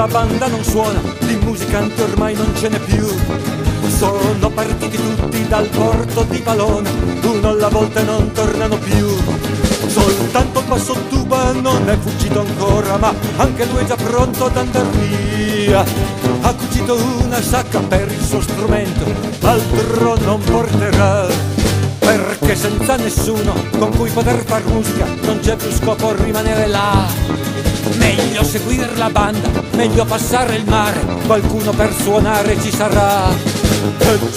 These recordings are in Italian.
la banda non suona, di musicanti ormai non ce n'è più. Sono partiti tutti dal porto di Valona, uno alla volta e non tornano più. Soltanto il basso tuba non è fuggito ancora, ma anche lui è già pronto ad andar via. Ha cucito una sacca per il suo strumento, altro non porterà, perché senza nessuno con cui poter far musica non c'è più scopo rimanere là. Meglio seguire la banda, meglio passare il mare, qualcuno per suonare ci sarà.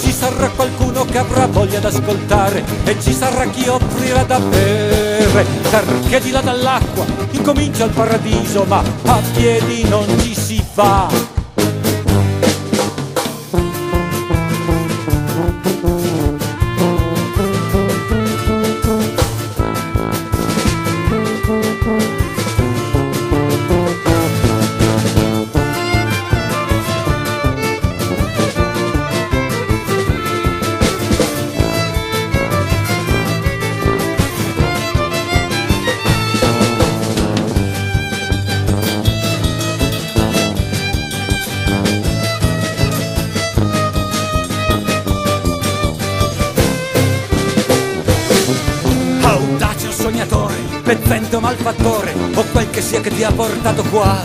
Ci sarà qualcuno che avrà voglia d'ascoltare e ci sarà chi offrirà da bere, perché di là dall'acqua incomincia il paradiso, ma a piedi non ci si va. Pezzente malfattore, o quel che sia che ti ha portato qua.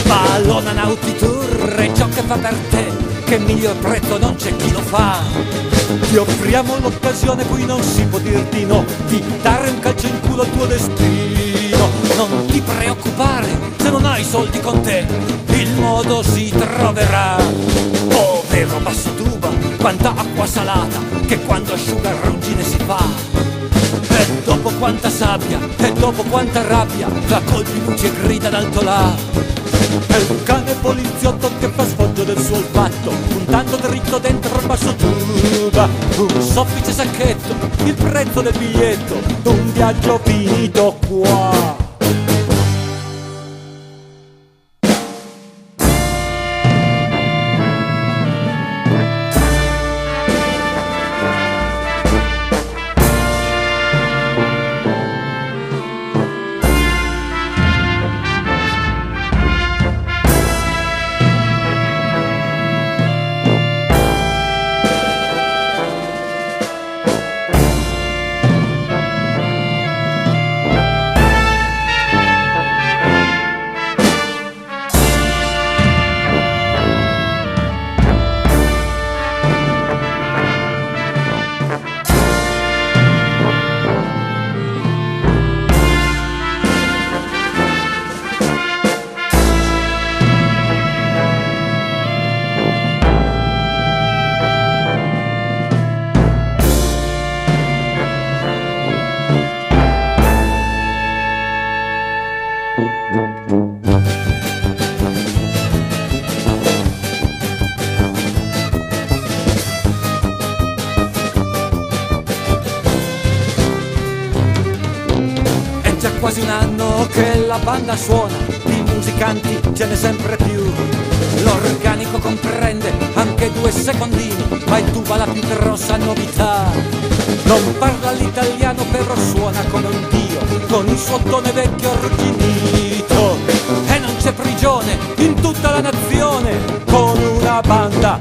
Valona Nauti Tour è ciò che fa per te, che miglior prezzo non c'è chi lo fa. Ti offriamo l'occasione, qui non si può dirti no, di dare un calcio in culo al tuo destino. Non ti preoccupare se non hai soldi con te, il modo si troverà. Povero basso tuba, quanta acqua salata, che quando asciuga il ruggine si fa. E dopo quanta sabbia, e dopo quanta rabbia, tra colpi, luci e grida d'alto là. È un cane poliziotto che fa sfoggio del suo olfatto, puntando dritto dentro il basso tuba. Un soffice sacchetto, il prezzo del biglietto, un viaggio finito qua. Quasi un anno che la banda suona, di musicanti ce n'è sempre più. L'organico comprende anche 2 secondini, ma il tuba la più grossa novità. Non parla l'italiano però suona come un dio, con il suo tono vecchio arrugginito. E non c'è prigione in tutta la nazione, con una banda